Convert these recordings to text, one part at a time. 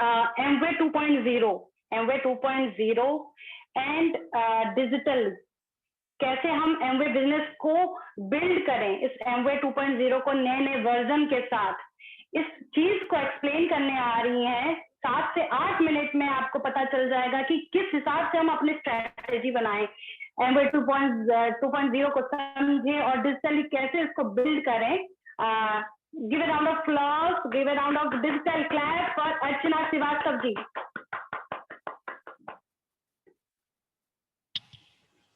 Amway 2.0 and digital, कैसे हम Amway business को बिल्ड करें, इस एमवे 2.0 को नए नए वर्जन के साथ, इस चीज को एक्सप्लेन करने आ रही हैं। 7 से 8 मिनट में आपको पता चल जाएगा कि किस हिसाब से हम अपनी स्ट्रेटेजी बनाएं, एमवे 2.0 को समझें और डिजिटली कैसे इसको बिल्ड करें। Give a round of applause, give a round of digital clap for Archana Shrivastava ji.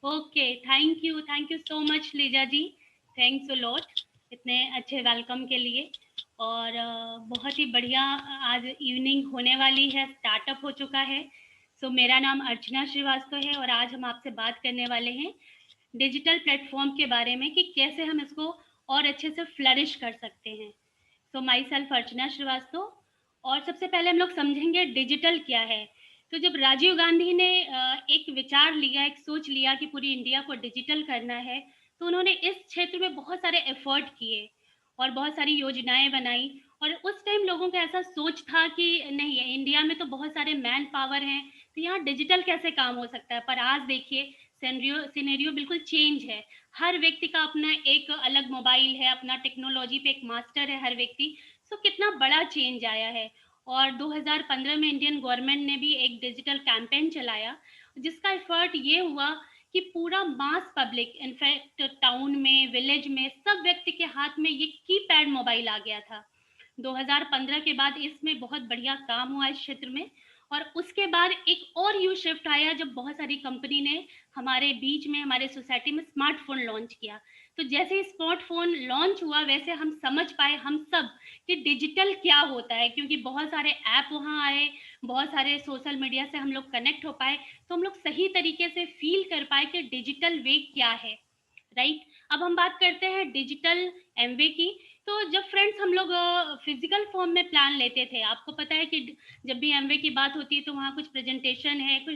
Okay, thank you so much Lisa ji, thanks a lot इतने अच्छे वेलकम के लिए। और बहुत ही बढ़िया आज इवनिंग होने वाली है, स्टार्टअप हो चुका है। सो मेरा नाम अर्चना श्रीवास्तव है और आज हम आपसे बात करने वाले हैं डिजिटल प्लेटफॉर्म के बारे में कि कैसे हम इसको और अच्छे से फ्लरिश कर सकते हैं। सो माई सेल्फ अर्चना श्रीवास्तव। और सबसे पहले हम लोग समझेंगे डिजिटल क्या है। तो जब राजीव गांधी ने एक विचार लिया, एक सोच लिया कि पूरी इंडिया को डिजिटल करना है, तो उन्होंने इस क्षेत्र में बहुत सारे एफर्ट किए और बहुत सारी योजनाएं बनाई। और उस टाइम लोगों का ऐसा सोच था कि नहीं, इंडिया में तो बहुत सारे मैन पावर हैं, तो यहाँ डिजिटल कैसे काम हो सकता है। पर आज देखिए सिनेरियो बिल्कुल चेंज है। हर व्यक्ति का अपना एक अलग मोबाइल है, अपना टेक्नोलॉजी पे एक मास्टर है हर व्यक्ति। सो कितना बड़ा चेंज आया है। और 2015 में इंडियन गवर्नमेंट ने भी एक डिजिटल कैंपेन चलाया, जिसका एफर्ट ये हुआ कि पूरा मास पब्लिक, इनफैक्ट टाउन में, विलेज में, सब व्यक्ति के हाथ में ये कीपैड मोबाइल आ गया था। 2015 के बाद इसमें बहुत बढ़िया काम हुआ इस क्षेत्र में। और उसके बाद एक और यू शिफ्ट आया जब बहुत सारी कंपनी ने हमारे बीच में, हमारे सोसाइटी में स्मार्टफोन लॉन्च किया। तो जैसे ही स्मार्टफोन लॉन्च हुआ वैसे हम समझ पाए हम सब कि डिजिटल क्या होता है, क्योंकि बहुत सारे ऐप वहाँ आए, बहुत सारे सोशल मीडिया से हम लोग कनेक्ट हो पाए, तो हम लोग सही तरीके से फील कर पाए कि डिजिटल वे क्या है। राइट, अब हम बात करते हैं डिजिटल एमवे की। तो जब फ्रेंड्स हम लोग फिजिकल फॉर्म में प्लान लेते थे, आपको पता है कि जब भी एमवे की बात होती है तो वहाँ कुछ प्रेजेंटेशन है, कुछ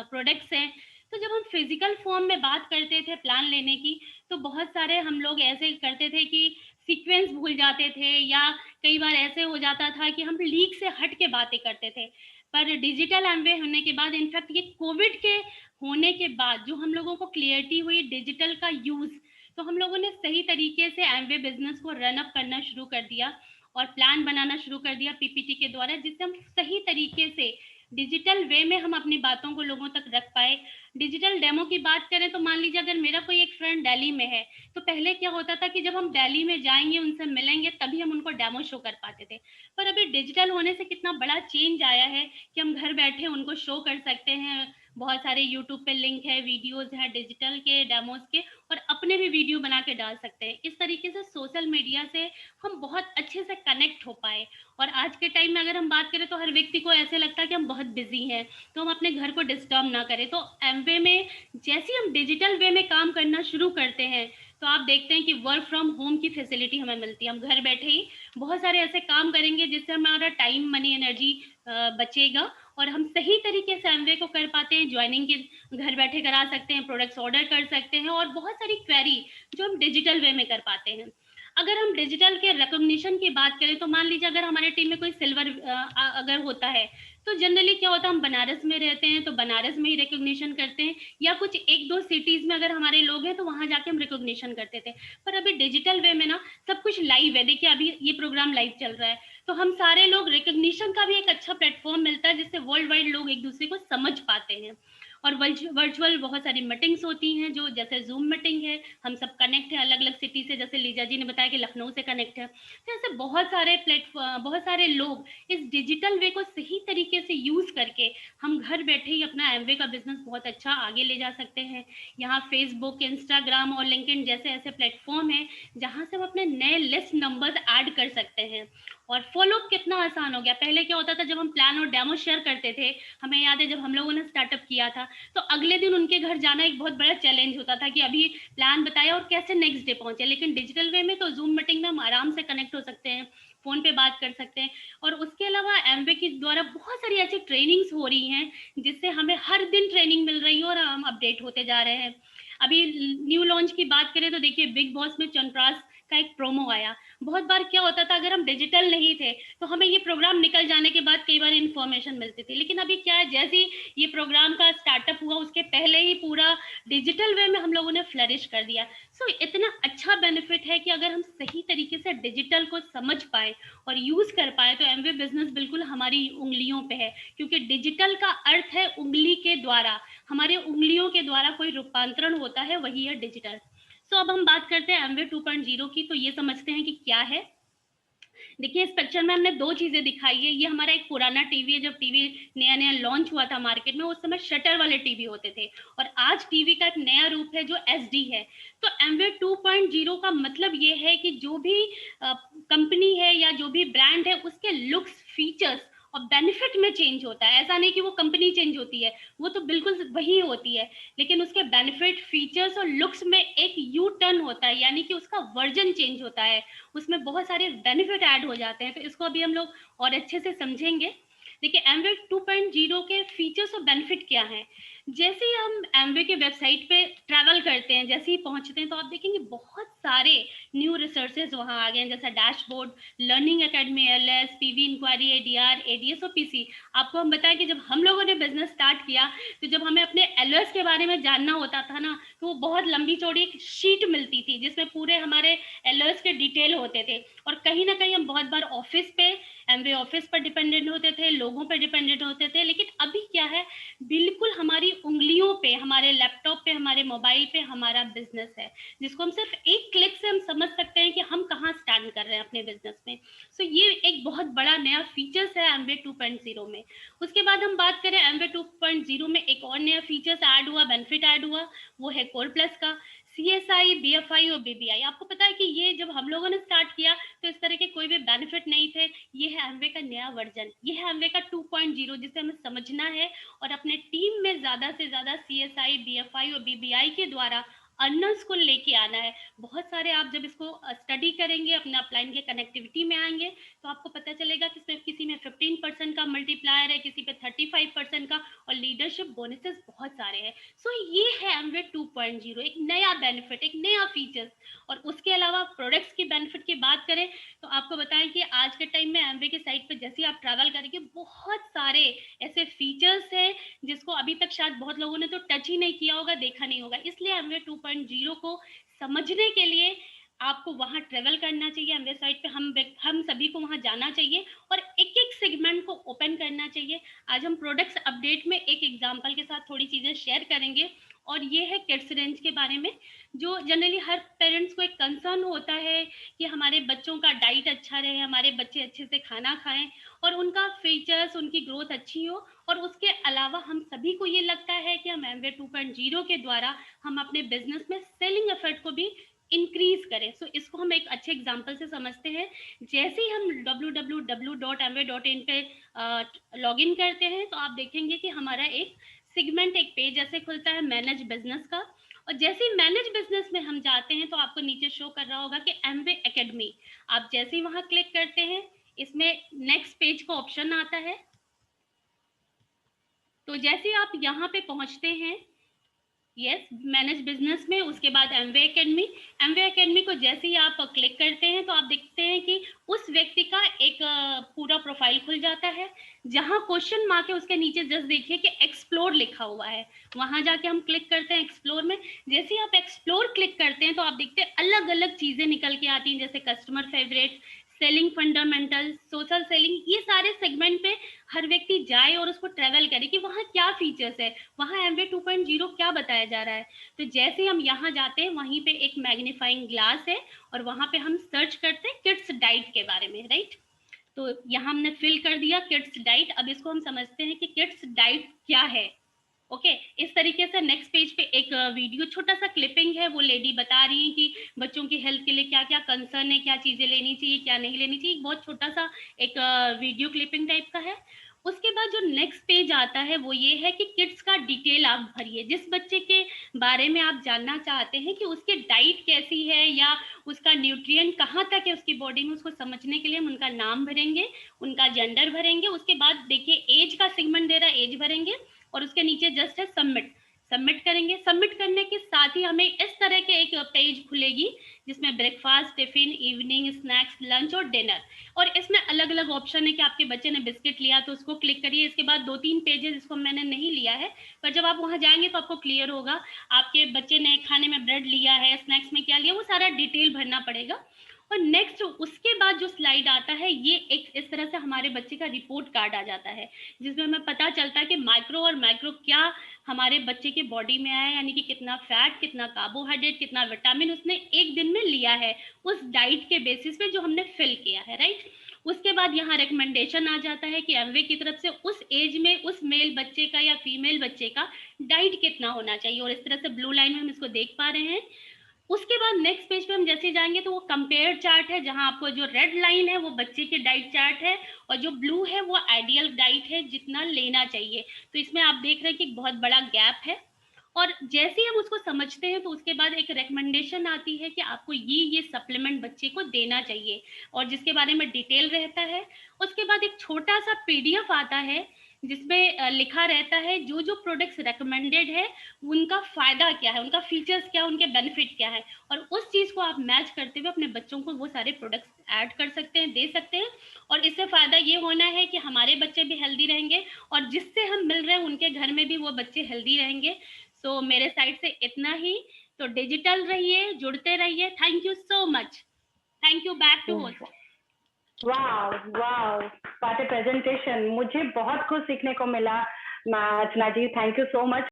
प्रोडक्ट्स हैं। तो जब हम फिजिकल फॉर्म में बात करते थे प्लान लेने की, तो बहुत सारे हम लोग ऐसे करते थे कि सीक्वेंस भूल जाते थे, या कई बार ऐसे हो जाता था कि हम लीक से हट के बातें करते थे। पर डिजिटल एमवे होने के बाद, इनफैक्ट ये कोविड के होने के बाद जो हम लोगों को क्लियरिटी हुई डिजिटल का यूज, तो हम लोगों ने सही तरीके से एमवे बिजनेस को रन अप करना शुरू कर दिया और प्लान बनाना शुरू कर दिया पीपीटी के द्वारा, जिससे हम सही तरीके से डिजिटल वे में हम अपनी बातों को लोगों तक रख पाए। डिजिटल डेमो की बात करें तो मान लीजिए अगर मेरा कोई एक फ्रेंड दिल्ली में है, तो पहले क्या होता था कि जब हम दिल्ली में जाएंगे, उनसे मिलेंगे, तभी हम उनको डेमो शो कर पाते थे। पर अभी डिजिटल होने से कितना बड़ा चेंज आया है कि हम घर बैठे उनको शो कर सकते हैं। बहुत सारे यूट्यूब पे लिंक है, वीडियोस हैं डिजिटल के डेमोज के, और अपने भी वीडियो बना के डाल सकते हैं। इस तरीके से सोशल मीडिया से हम बहुत अच्छे से कनेक्ट हो पाए। और आज के टाइम में अगर हम बात करें तो हर व्यक्ति को ऐसे लगता है कि हम बहुत बिजी हैं, तो हम अपने घर को डिस्टर्ब ना करें। तो एमवे में जैसे हम डिजिटल वे में काम करना शुरू करते हैं, तो आप देखते हैं कि वर्क फ्रॉम होम की फैसिलिटी हमें मिलती है। हम घर बैठे ही बहुत सारे ऐसे काम करेंगे जिससे हमारा टाइम, मनी, एनर्जी बचेगा, और हम सही तरीके से एमवे को कर पाते हैं। ज्वाइनिंग के घर बैठे करा सकते हैं, प्रोडक्ट्स ऑर्डर कर सकते हैं, और बहुत सारी क्वेरी जो हम डिजिटल वे में कर पाते हैं। अगर हम डिजिटल के रिकॉग्निशन की बात करें तो मान लीजिए अगर हमारे टीम में कोई सिल्वर अगर होता है, तो जनरली क्या होता है, हम बनारस में रहते हैं तो बनारस में ही रिकॉग्निशन करते हैं, या कुछ एक दो सिटीज में अगर हमारे लोग हैं तो वहां जाके हम रिकॉग्निशन करते थे। पर अभी डिजिटल वे में ना सब कुछ लाइव है। देखिए अभी ये प्रोग्राम लाइव चल रहा है, तो हम सारे लोग, रिकॉग्निशन का भी एक अच्छा प्लेटफॉर्म मिलता है जिससे वर्ल्ड वाइड लोग एक दूसरे को समझ पाते हैं। और वर्चुअल बहुत सारी मीटिंग्स होती हैं, जो जैसे जूम मीटिंग है, हम सब कनेक्ट है अलग अलग सिटी से, जैसे लीजा जी ने बताया कि लखनऊ से कनेक्ट है। तो ऐसे बहुत सारे प्लेटफॉर्म, बहुत सारे लोग इस डिजिटल वे को सही तरीके से यूज करके हम घर बैठे ही अपना एमवे का बिजनेस बहुत अच्छा आगे ले जा सकते हैं। यहाँ फेसबुक, इंस्टाग्राम और लिंक्डइन जैसे ऐसे प्लेटफॉर्म है जहाँ से हम अपने नए लिस्ट नंबर्स ऐड कर सकते हैं। और फॉलो कितना आसान हो गया। पहले क्या होता था, जब हम प्लान और डेमो शेयर करते थे, हमें याद है जब हम लोगों ने स्टार्टअप किया था, तो अगले दिन उनके घर जाना एक बहुत बड़ा चैलेंज होता था कि अभी प्लान बताया और कैसे नेक्स्ट डे पहुंचे। लेकिन डिजिटल वे में तो जूम मीटिंग में हम आराम से कनेक्ट हो सकते हैं, फोन पे बात कर सकते हैं। और उसके अलावा एमवे के द्वारा बहुत सारी ऐसी ट्रेनिंग्स हो रही हैं जिससे हमें हर दिन ट्रेनिंग मिल रही है और हम अपडेट होते जा रहे हैं। अभी न्यू लॉन्च की बात करें तो देखिए बिग बॉस में चंद्रास का एक प्रोमो आया। बहुत बार क्या होता था, अगर हम डिजिटल नहीं थे तो हमें ये प्रोग्राम निकल जाने के बाद कई बार इन्फॉर्मेशन मिलती थी, लेकिन अभी क्या है, जैसे ही ये प्रोग्राम का स्टार्टअप हुआ उसके पहले ही पूरा डिजिटल वे में हम लोगों ने फ्लरिश कर दिया। सो इतना अच्छा बेनिफिट है कि अगर हम सही तरीके से डिजिटल को समझ पाए और यूज कर पाए तो एमवे बिजनेस बिल्कुल हमारी उंगलियों पे है, क्योंकि डिजिटल का अर्थ है उंगली के द्वारा, हमारे उंगलियों के द्वारा कोई रूपांतरण होता है, वही है डिजिटल। सो अब हम बात करते हैं एमवे 2.0 की। तो ये समझते हैं कि क्या है। देखिए इस पिक्चर में हमने दो चीजें दिखाई है। ये हमारा एक पुराना टीवी है, जब टीवी नया नया लॉन्च हुआ था मार्केट में, उस समय शटर वाले टीवी होते थे, और आज टीवी का एक नया रूप है जो एसडी है। तो एमवे 2.0 का मतलब ये है कि जो भी कंपनी है या जो भी ब्रांड है उसके लुक्स, फीचर्स और बेनिफिट में चेंज होता है। ऐसा नहीं कि वो कंपनी चेंज होती है, वो तो बिल्कुल वही होती है, लेकिन उसके बेनिफिट, फीचर्स और लुक्स में एक यू टर्न होता है, यानी कि उसका वर्जन चेंज होता है, उसमें बहुत सारे बेनिफिट ऐड हो जाते हैं। तो इसको अभी हम लोग और अच्छे से समझेंगे। देखिए एमवे 2.0 के फीचर्स और बेनिफिट क्या हैं। जैसे ही हम एमवे के वेबसाइट पे ट्रैवल करते हैं, जैसे ही पहुंचते हैं तो आप देखेंगे बहुत सारे न्यू रिसोर्सेज वहां आ गए हैं, जैसा dashboard, learning academy, LS, PV inquiry, ADR, ADS और पीसी। आपको हम बताएं कि जब हम लोगों ने बिजनेस स्टार्ट किया तो जब हमें अपने एलएस के बारे में जानना होता था ना, तो वो बहुत लंबी चौड़ी एक शीट मिलती थी जिसमें पूरे हमारे एलर्स के डिटेल होते थे, और कहीं ना कहीं हम बहुत बार ऑफिस पे, एमवे ऑफिस पर डिपेंडेंट होते थे, लोगों पर डिपेंडेंट होते थे। लेकिन अभी क्या है, बिल्कुल हमारी उंगलियों पे, हमारे लैपटॉप पे, हमारे मोबाइल पे हमारा बिजनेस है, जिसको हम सिर्फ एक क्लिक से हम समझ सकते हैं कि हम कहाँ स्टैंड कर रहे हैं अपने बिजनेस में। सो ये एक बहुत बड़ा नया फीचर्स है एमवे 2.0 में। उसके बाद हम बात करें एमवे 2.0 में एक और नया फीचर्स ऐड हुआ, बेनिफिट ऐड हुआ, वो है कोर प्लस का। सीएसआई, बीएफआई और बीबीआई। आपको पता है कि ये जब हम लोगों ने स्टार्ट किया तो इस तरह के कोई भी बेनिफिट नहीं थे। ये है एमवे का नया वर्जन, ये है एमवे का 2.0, जिसे हमें समझना है और अपने टीम में ज्यादा से ज्यादा सीएसआई, बीएफआई और बीबीआई के द्वारा अर्नर्स को लेके आना है। बहुत सारे आप जब इसको स्टडी करेंगे, अपने अपलाइन के कनेक्टिविटी में आएंगे, तो आपको पता चलेगा कि सिर्फ किसी में 15% का मल्टीप्लायर है, किसी पे 35% का, और लीडरशिप बोनसेस बहुत सारे हैं। सो ये है एमवे 2.0, एक नया बेनिफिट, एक नया फीचर्स। और उसके अलावा प्रोडक्ट्स की बेनिफिट की बात करें तो आपको बताएं कि आज के टाइम में एमवे की साइट पे जैसे आप ट्रैवल करेंगे, बहुत सारे ऐसे फीचर्स हैं जिसको अभी तक शायद बहुत लोगों ने तो टच ही नहीं किया होगा, देखा नहीं होगा। इसलिए एमवे 2.0 को समझने के लिए आपको वहां ट्रेवल करना चाहिए, एमवे साइट पे हम सभी को वहां जाना चाहिए और एक एक सेगमेंट को ओपन करना चाहिए। आज हम प्रोडक्ट्स अपडेट में एक एग्जांपल के साथ थोड़ी चीजें शेयर करेंगे, और ये है किड्स रेंज के बारे में, जो जनरली हर पेरेंट्स को एक कंसर्न होता है कि हमारे बच्चों का डाइट अच्छा रहे, हमारे बच्चे अच्छे से खाना खाएं और उनका फीचर्स, उनकी ग्रोथ अच्छी हो। और उसके अलावा हम सभी को ये लगता है कि हम एमवे 2.0 के द्वारा हम अपने बिजनेस में सेलिंग एफर्ट को भी इंक्रीज करें। सो इसको हम एक अच्छे एग्जांपल से समझते हैं। जैसे ही हम www.amway.in पे लॉग इन करते हैं तो आप देखेंगे कि हमारा एक सेगमेंट, एक पेज ऐसे खुलता है मैनेज बिजनेस का। और जैसे ही मैनेज बिजनेस में हम जाते हैं तो आपको नीचे शो कर रहा होगा कि एमवे एकेडमी। आप जैसे ही वहां क्लिक करते हैं, इसमें नेक्स्ट पेज का ऑप्शन आता है। तो जैसे आप यहाँ पे पहुंचते हैं, यस, मैनेज बिजनेस में, उसके बाद एमवे एकेडमी। एमवे एकेडमी को जैसे ही आप क्लिक करते हैं तो आप देखते हैं कि उस व्यक्ति का एक पूरा प्रोफाइल खुल जाता है, जहां क्वेश्चन मार्क है उसके नीचे जस्ट देखिए कि एक्सप्लोर लिखा हुआ है। वहां जाके हम क्लिक करते हैं एक्सप्लोर में। जैसे ही आप एक्सप्लोर क्लिक करते हैं तो आप देखते हैं अलग अलग चीजें निकल के आती हैं, जैसे customer favourite, selling fundamental, social selling. ये सारे सेगमेंट पे हर व्यक्ति जाए और उसको ट्रेवल करे कि वहाँ क्या फीचर्स है, वहाँ एमवे 2.0 क्या बताया जा रहा है। तो जैसे हम यहाँ जाते हैं, वहीं पे एक मैग्नीफाइंग ग्लास है और वहाँ पे हम सर्च करते हैं किड्स डाइट के बारे में, राइट। तो यहाँ हमने फिल कर दिया किड्स डाइट। अब इसको हम समझते हैं कि किड्स डाइट क्या है। ओके, इस तरीके से नेक्स्ट पेज पे एक वीडियो, छोटा सा क्लिपिंग है, वो लेडी बता रही है कि बच्चों की हेल्थ के लिए क्या क्या कंसर्न है, क्या चीजें लेनी चाहिए, क्या नहीं लेनी चाहिए। बहुत छोटा सा एक वीडियो क्लिपिंग टाइप का है। उसके बाद जो नेक्स्ट पेज आता है वो ये है कि किड्स का डिटेल आप भरिए। जिस बच्चे के बारे में आप जानना चाहते हैं कि उसकी डाइट कैसी है या उसका न्यूट्रिएंट कहाँ तक है उसकी बॉडी में, उसको समझने के लिए हम उनका नाम भरेंगे, उनका जेंडर भरेंगे। उसके बाद देखिए एज का सेगमेंट दे रहा है, एज भरेंगे और उसके नीचे जस्ट है सबमिट। सबमिट करेंगे। सबमिट करने के साथ ही हमें इस तरह के एक पेज खुलेगी जिसमें breakfast, tiffin, evening snacks, lunch और डिनर, और इसमें अलग अलग ऑप्शन है कि आपके बच्चे ने बिस्किट लिया तो उसको क्लिक करिए। इसके बाद 2-3 पेजेस जिसको मैंने नहीं लिया है, पर जब आप वहाँ जाएंगे तो आपको क्लियर होगा आपके बच्चे ने खाने में ब्रेड लिया है, स्नैक्स में क्या लिया, वो सारा डिटेल भरना पड़ेगा। और नेक्स्ट उसके बाद जो स्लाइड आता है, ये एक इस तरह से हमारे बच्चे का रिपोर्ट कार्ड आ जाता है जिसमें हमें पता चलता है कि माइक्रो और मैक्रो क्या हमारे बच्चे के बॉडी में आया, यानी कि कितना फैट, कितना कार्बोहाइड्रेट, कितना विटामिन उसने एक दिन में लिया है उस डाइट के बेसिस पे जो हमने फिल किया है, राइट। उसके बाद यहाँ रिकमेंडेशन आ जाता है कि एमवे की तरफ से उस एज में उस मेल बच्चे का या फीमेल बच्चे का डाइट कितना होना चाहिए, और इस तरह से ब्लू लाइन में हम इसको देख पा रहे हैं। उसके बाद नेक्स्ट पेज पे हम जैसे जाएंगे तो वो कंपेयर चार्ट है, जहां आपको जो रेड लाइन है वो बच्चे के डाइट चार्ट है और जो ब्लू है वो आइडियल डाइट है जितना लेना चाहिए। तो इसमें आप देख रहे हैं कि बहुत बड़ा गैप है, और जैसे ही हम उसको समझते हैं तो उसके बाद एक रिकमेंडेशन आती है कि आपको ये सप्लीमेंट बच्चे को देना चाहिए और जिसके बारे में डिटेल रहता है। उसके बाद एक छोटा सा पीडीएफ आता है जिसमें लिखा रहता है जो जो प्रोडक्ट्स रेकमेंडेड है उनका फायदा क्या है, उनका फीचर्स क्या है, उनके बेनिफिट क्या है, और उस चीज को आप मैच करते हुए अपने बच्चों को वो सारे प्रोडक्ट्स ऐड कर सकते हैं, दे सकते हैं। और इससे फायदा ये होना है कि हमारे बच्चे भी हेल्दी रहेंगे और जिससे हम मिल रहे हैं उनके घर में भी वो बच्चे हेल्दी रहेंगे। सो मेरे साइड से इतना ही। तो डिजिटल रहिए, जुड़ते रहिए। Thank you so much. Thank you. Back to host. Wow wow, what a presentation. मुझे बहुत कुछ सीखने को मिला Archana ji, thank you so much.